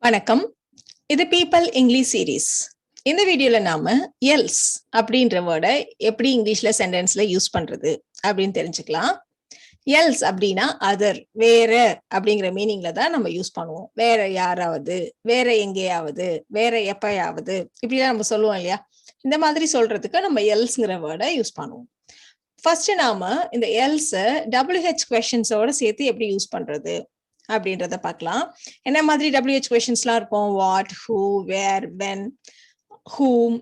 வணக்கம். இது people English series. இந்த வீடியோல நாம எல்ஸ் அப்படின்ற வேர்டை எப்படி இங்கிலீஷ்ல சென்டென்ஸ்ல யூஸ் பண்றது அப்படின்னு தெரிஞ்சுக்கலாம். எல்ஸ் அப்படின்னா அதர், வேற அப்படிங்கிற மீனிங்ல தான் நம்ம யூஸ் பண்ணுவோம். வேற யாராவது, வேற எங்கேயாவது, வேற எப்பயாவது இப்படிதான் நம்ம சொல்லுவோம் இல்லையா? இந்த மாதிரி சொல்றதுக்கு நம்ம எல்ஸ்ங்கிற வேர்டை யூஸ் பண்ணுவோம். ஃபர்ஸ்ட் நாம இந்த எல்ஸ் WH கொஸ்டின்ஸோட சேர்த்து எப்படி யூஸ் பண்றது அப்படின்றத பார்க்கலாம். என்ன மாதிரி WH கொஸ்டின்ஸ்லாம் இருக்கும்? What, who, where, when, whom,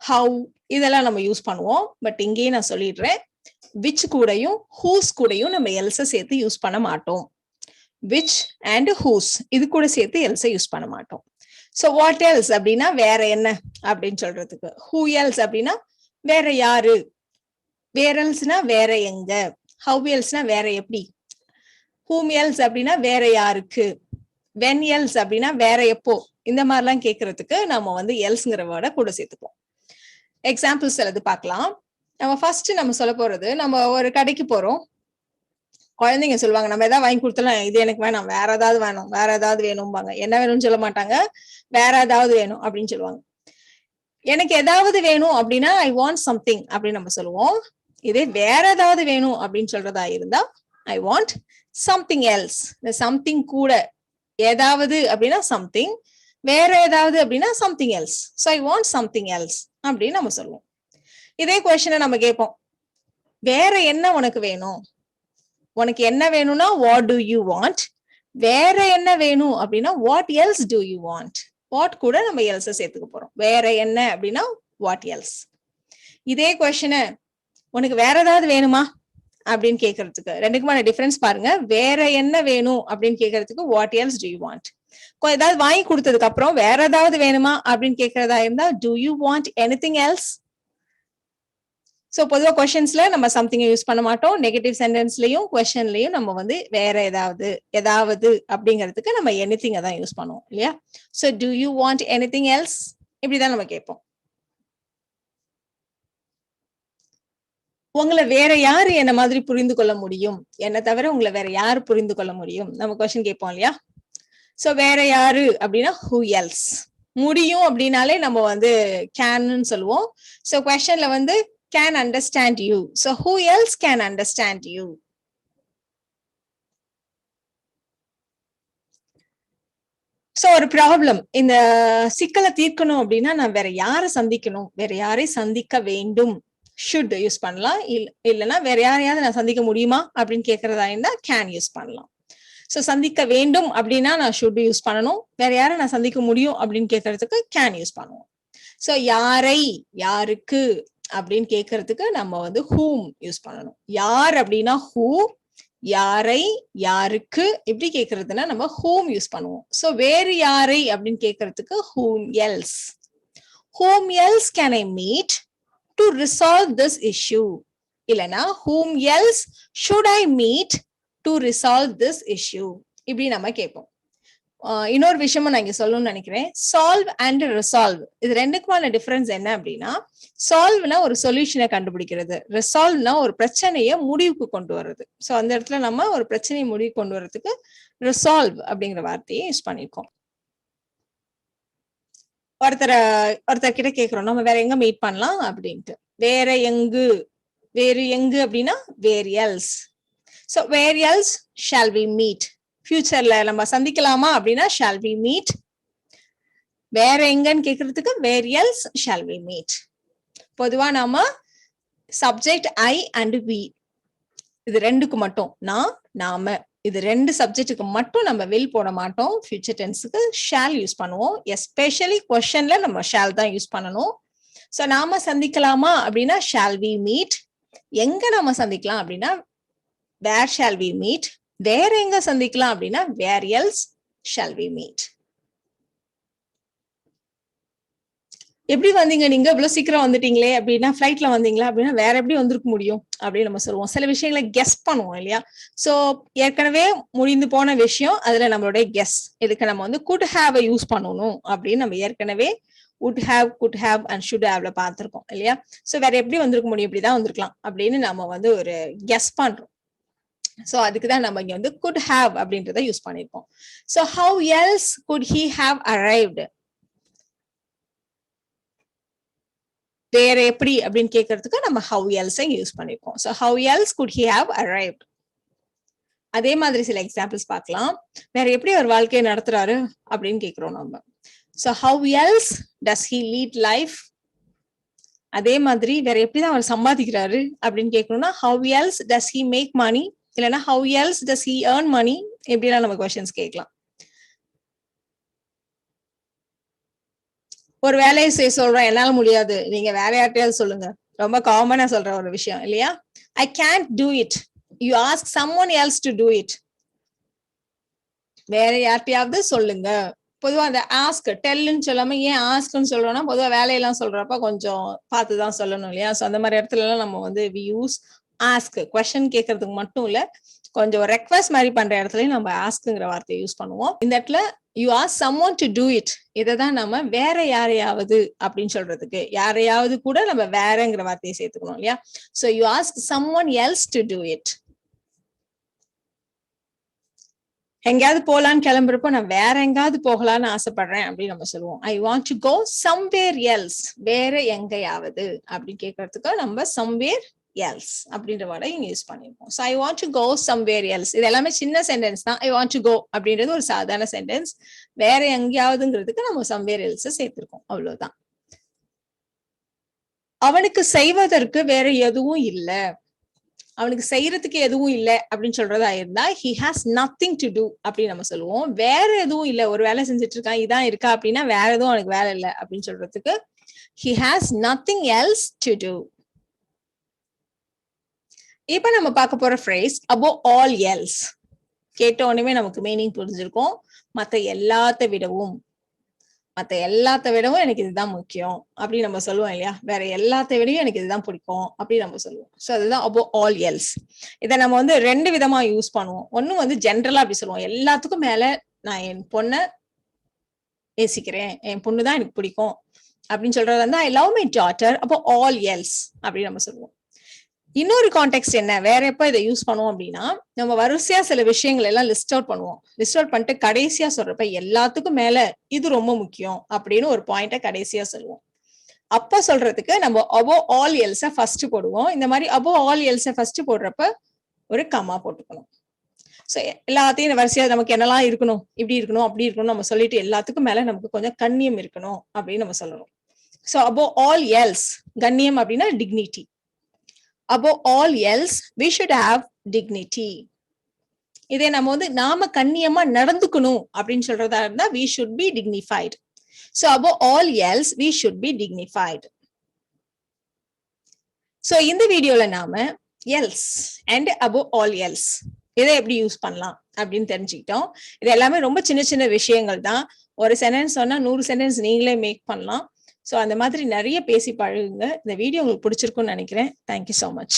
how இதெல்லாம் நம்ம யூஸ் பண்ணுவோம். பட் இங்கேயே நான் சொல்லிடுறேன், விச் கூடயும் ஹூஸ் கூடயும் நம்ம எல்ஸை சேர்த்து யூஸ் பண்ண மாட்டோம். விச் அண்ட் ஹூஸ் இது கூட சேர்த்து எல்ஸை யூஸ் பண்ண மாட்டோம். ஸோ வாட் எல்ஸ் அப்படின்னா வேற என்ன அப்படின்னு சொல்றதுக்கு. ஹூ எல்ஸ் அப்படின்னா வேற யாரு. வேர் எல்ஸ்னா வேற எங்க. ஹவ் எல்ஸ்னா வேற எப்படி. ஹூம் எல்ஸ் அப்படின்னா வேற யாருக்கு. வென் எல்ஸ் அப்படின்னா வேற எப்போ. இந்த மாதிரிலாம் கேட்கறதுக்கு நம்ம வந்து எல்ஸ்ங்கிற வேர்டை கூட சேர்த்துப்போம். எக்ஸாம்பிள்ஸ் சிலது பார்க்கலாம். நம்ம ஃபர்ஸ்ட் நம்ம சொல்ல போறது, நம்ம ஒரு கடைக்கு போறோம். குழந்தைங்க சொல்லுவாங்க, நம்ம ஏதாவது வாங்கி கொடுத்தலாம், இது எனக்கு வேணாம், வேற ஏதாவது வேணும், வேற ஏதாவது வேணும்பாங்க. என்ன வேணும்னு சொல்ல மாட்டாங்க, வேற ஏதாவது வேணும் அப்படின்னு சொல்லுவாங்க. எனக்கு ஏதாவது வேணும் அப்படின்னா ஐ வாண்ட் சம்திங் அப்படின்னு நம்ம சொல்லுவோம். இதே வேற ஏதாவது வேணும் அப்படின்னு சொல்றதா இருந்தா ஐ வாண்ட் சம்திங் எல்ஸ். இந்த சம்திங் கூட ஏதாவது அப்படின்னா சம்திங், வேற ஏதாவது அப்படின்னா something else. So I want something else அப்படின்னு நம்ம சொல்லுவோம். இதே கொஸ்டினை நம்ம கேட்போம், வேற என்ன உனக்கு வேணும். உனக்கு என்ன வேணும்னா வாட் டு யூ வாண்ட். வேற என்ன வேணும் அப்படின்னா what else to you want. What கூட நம்ம எல்ஸை சேர்த்துக்க போறோம். வேற என்ன அப்படின்னா வாட் எல்ஸ். இதே கொஸ்டினை உனக்கு வேற ஏதாவது வேணுமா அப்படின்னு கேட்கறதுக்கு ரெண்டுக்குமான டிஃபரன்ஸ் பாருங்க. வேற என்ன வேணும் அப்படின்னு கேட்கறதுக்கு what else to you want. ஏதாவது வாங்கி கொடுத்ததுக்கு அப்புறம் வேற ஏதாவது வேணுமா அப்படின்னு கேட்கறதா இருந்தா to you want anything else. So பொதுவாக கொஸ்டின்ஸ்ல நம்ம சம்திங் யூஸ் பண்ண மாட்டோம். நெகட்டிவ் சென்டென்ஸ்லயும் கொஸ்டின்லயும் நம்ம வந்து வேற ஏதாவது ஏதாவது அப்படிங்கிறதுக்கு நம்ம எனிதிங் தான் யூஸ் பண்ணுவோம் இல்லையா? So to you want anything else இப்படிதான் நம்ம கேட்போம். உங்களை வேற யாரு என்ன மாதிரி புரிந்து கொள்ள முடியும், என்ன தவிர உங்களை வேற யாரு புரிந்து கொள்ள முடியும், நம்ம கொஸ்டின் கேட்போம் இல்லையா? சோ வேற யாரு அப்படின்னா ஹூ எல்ஸ். முடியும் அப்படின்னாலே நம்ம வந்து கேன்னு சொல்லுவோம். சோ கொஸ்டின்ல வந்து can understand you. So who else can understand you. So ஒரு ப்ராப்ளம், இந்த சிக்கலை தீர்க்கணும் அப்படின்னா நான் வேற யாரை சந்திக்கணும், வேற யாரை சந்திக்க வேண்டும். ஷுட் யூஸ் பண்ணலாம். இல்லைன்னா வேற யாரையாவது நான் சந்திக்க முடியுமா அப்படின்னு கேட்கறதா இருந்தா கேன் யூஸ் பண்ணலாம். ஸோ சந்திக்க வேண்டும் அப்படின்னா நான் ஷுட் யூஸ் பண்ணணும். வேற யாரை நான் சந்திக்க முடியும் அப்படின்னு கேட்கறதுக்கு கேன் யூஸ் பண்ணுவோம். ஸோ யாரை, யாருக்கு அப்படின்னு கேட்கறதுக்கு நம்ம வந்து ஹூம் யூஸ் பண்ணணும். யார் அப்படின்னா ஹூ, யாரை யாருக்கு இப்படி கேட்கறதுன்னா நம்ம ஹூம் யூஸ் பண்ணுவோம். ஸோ வேறு யாரை அப்படின்னு கேட்கறதுக்கு whom else. Whom else can I meet to resolve this issue. இல்லனா whom else should I meet to resolve this issue. இப்படி நம்ம கேட்போம். இன்னொரு விஷயமும் நான் இங்க சொல்லணும்னு நினைக்கிறேன். சால்வ் அண்ட் ரிசால்வ் இது ரெண்டுக்குமான டிஃபரன்ஸ் என்ன அப்படின்னா, சால்வ்னா ஒரு சொல்யூஷனை கண்டுபிடிக்கிறது, ரிசால்வ்னா ஒரு பிரச்சனையை முடிவுக்கு கொண்டு வர்றது. ஸோ அந்த இடத்துல நம்ம ஒரு பிரச்சனையை முடிவுக்கு கொண்டு வர்றதுக்கு ரிசால்வ் அப்படிங்கிற வார்த்தையை யூஸ் பண்ணிருக்கோம். ஒருத்தர் கிட்ட கேக்குறோம், நம்ம வேற எங்க மீட் பண்ணலாம் அப்படின்ட்டு. வேற எங்கு, வேறு எங்கு அப்படின்னா where else. So where else shall we meet. ஃபியூச்சர்ல நம்ம சந்திக்கலாமா அப்படின்னா ஷால் வி மீட். வேற எங்கன்னு கேக்குறதுக்கு where else shall we meet. பொதுவா நாம சப்ஜெக்ட் ஐ அண்ட் வி இது ரெண்டுக்கு மட்டும், நான் நாம இது ரெண்டு சப்ஜெக்டுக்கு மட்டும் நம்ம வில் போட மாட்டோம். ஃபியூச்சர் டென்ஸுக்கு ஷால் யூஸ் பண்ணுவோம். எஸ்பெஷலி கொஸ்டின்ல நம்ம ஷால் தான் யூஸ் பண்ணணும். ஸோ நாம சந்திக்கலாமா அப்படின்னா ஷால் வி மீட். எங்க நாம சந்திக்கலாம் அப்படின்னா வேர் ஷால் வி மீட். வேற எங்க சந்திக்கலாம் அப்படின்னா where else shall we meet. எப்படி வந்தீங்க நீங்க, இவ்வளவு சீக்கிரம் வந்துட்டீங்களே அப்படின்னா, ஃபிளைட்ல வந்தீங்களா அப்படின்னா வேற எப்படி வந்திருக்க முடியும் அப்படின்னு நம்ம சொல்லுவோம். சில விஷயங்களை கெஸ் பண்ணுவோம் இல்லையா? சோ ஏற்கனவே முடிந்து போன விஷயம், அதுல நம்மளுடைய கெஸ். இதுக்கு நம்ம வந்து குட் ஹேவ் யூஸ் பண்ணணும் அப்படின்னு நம்ம ஏற்கனவே would have, could have and should haveல பார்த்திருக்கோம் இல்லையா? சோ வேற எப்படி வந்திருக்க முடியும், இப்படிதான் வந்திருக்கலாம் அப்படின்னு நம்ம வந்து ஒரு கெஸ் பண்றோம். சோ அதுக்கு தான் நம்ம இங்க வந்து could have அப்படின்றத யூஸ் பண்ணிருக்கோம். So how else could he have arrived? வேற எப்படி அப்படின்னு கேட்கறதுக்கு நம்ம how else யூஸ் பண்ணிருக்கோம். So how else could he have arrived? அதே மாதிரி சில எக்ஸாம்பிள்ஸ் பார்க்கலாம். வேற எப்படி அவர் வாழ்க்கையை நடத்துறாரு அப்படின்னு கேட்கிறோம் நம்ம. So how else does he lead life? அதே மாதிரி வேற எப்படிதான் அவர் சம்பாதிக்கிறாரு அப்படின்னு கேட்கணும்னா how else does he make money? இல்லைன்னா how else does he earn money? எப்படிலாம் நம்ம கொஸ்டின்ஸ் கேட்கலாம். ஒரு வேலையை செய்ய சொல்றேன், என்னால முடியாது, நீங்க வேற யார்ட்டையாவது சொல்லுங்க. ரொம்ப காமனா சொல்ற ஒரு விஷயம் இல்லையா? I can't do it. You ask someone else to do it. வேற யார்ட்டையாவது சொல்லுங்க. பொதுவா அந்த ஆஸ்க் டெல்லுன்னு சொல்லாம ஏன் ஆஸ்க்னு சொல்றோம்னா பொதுவா வேலையெல்லாம் சொல்றப்ப கொஞ்சம் பார்த்துதான் சொல்லணும் இல்லையா? சோ அந்த மாதிரி இடத்துல எல்லாம் நம்ம வந்து we use ask. கொஸ்டின் கேட்கறதுக்கு மட்டும் இல்ல, கொஞ்சம் ரெக்வெஸ்ட் மாதிரி பண்ற இடத்துலயும் நம்ம ஆஸ்க்ங்கிற வார்த்தையை யூஸ் பண்ணுவோம். இந்த இடத்துல you ask someone to do it. இததான் நம்ம வேற யாரையாவது அப்படின்னு சொல்றதுக்கு யாரையாவது கூட நம்ம வேறங்கிற வார்த்தையை சேர்த்துக்கணும் இல்லையா? So you ask someone else to do it. எங்கேயாவது போலான்னு கிளம்புறப்போ நான் வேற எங்காவது போகலான்னு ஆசைப்படுறேன் அப்படின்னு நம்ம சொல்லுவோம். I want to go somewhere else. வேற எங்கேயாவது அப்படின்னு கேட்கறதுக்கு நம்ம somewhere else அப்படின்ற வார்த்தை இங்க யூஸ் பண்ணிருக்கோம். So I want to go somewhere else. இது எல்லாமே சின்ன சென்டென்ஸ் தான். I want to go அப்படின்றது ஒரு சாதாரண சென்டென்ஸ். வேற எங்கேயாவதுங்கிறதுக்கு நம்ம somewhere else சேர்த்திருக்கோம். அவ்வளவுதான். அவனுக்கு செய்வதற்கு வேற எதுவும் இல்லை, அவனுக்கு செய்யறதுக்கு எதுவும் இல்லை அப்படின்னு சொல்றதா இருந்தா he has nothing to do அப்படின்னு நம்ம சொல்லுவோம். வேற எதுவும் இல்லை, ஒரு வேலை செஞ்சுட்டு இருக்கான், இதான் இருக்கா அப்படின்னா வேற எதுவும் அவனுக்கு வேலை இல்லை அப்படின்னு சொல்றதுக்கு he has nothing else to do. இப்ப நம்ம பார்க்க போற phrase above all else. கேட்ட உடனே நமக்கு மீனிங் புரிஞ்சிருக்கும். மத்த எல்லாத்த விடவும் எனக்கு இதுதான் முக்கியம் அப்படின்னு நம்ம சொல்லுவோம் இல்லையா? வேற எல்லாத்த விடையும் எனக்கு இதுதான் பிடிக்கும் அப்படின்னு நம்ம சொல்லுவோம். சோ அதுதான் above all else. இதை நம்ம வந்து ரெண்டு விதமா யூஸ் பண்ணுவோம். ஒன்னும் வந்து ஜென்ரலா அப்படி சொல்லுவோம், எல்லாத்துக்கும் மேல நான் என் பொண்ணை நேசிக்கிறேன், என் பொண்ணுதான் எனக்கு பிடிக்கும் அப்படின்னு சொல்றது வந்து I love my daughter above all else அப்படின்னு நம்ம சொல்லுவோம். இன்னொரு கான்டெக்ட் என்ன, வேற எப்ப இதை யூஸ் பண்ணுவோம் அப்படின்னா நம்ம வரிசையா சில விஷயங்கள் எல்லாம் லிஸ்ட் அவுட் பண்ணுவோம். லிஸ்ட் அவுட் பண்ணிட்டு கடைசியா சொல்றப்ப எல்லாத்துக்கும் மேல இது ரொம்ப முக்கியம் அப்படின்னு ஒரு பாயிண்ட கடைசியா சொல்லுவோம். அப்ப சொல்றதுக்கு நம்ம above all else ஃபர்ஸ்ட் போடுவோம். இந்த மாதிரி above all else ஃபர்ஸ்ட் போடுறப்ப ஒரு கமா போட்டுக்கணும். சோ எல்லாத்தையும் வரிசையா நமக்கு என்னெல்லாம் இருக்கணும், இப்படி இருக்கணும், அப்படி இருக்கணும் நம்ம சொல்லிட்டு எல்லாத்துக்கும் மேல நமக்கு கொஞ்சம் கண்ணியம் இருக்கணும் அப்படின்னு நம்ம சொல்லணும். சோ above all else, கண்ணியம் அப்படின்னா dignity. Above all else we should have dignity. இதே நம்ம வந்து நாம கண்ணியமா நடந்துக்கணும் அப்படின்னு சொல்றதா இருந்தா we should be dignified. So above all else we should be dignified. So இந்த வீடியோல நாம else and above all else இதை எப்படி யூஸ் பண்ணலாம் அப்படின்னு தெரிஞ்சுக்கிட்டோம். இது எல்லாமே ரொம்ப சின்ன சின்ன விஷயங்கள் தான். ஒரு சென்டென்ஸ் சொன்னா 100 சென்டென்ஸ் நீங்களே மேக் பண்ணலாம். சோ அந்த மாதிரி நிறைய பேசி பழகுங்க. இந்த வீடியோ உங்களுக்கு பிடிச்சிருக்கும்னு நினைக்கிறேன். Thank you so much.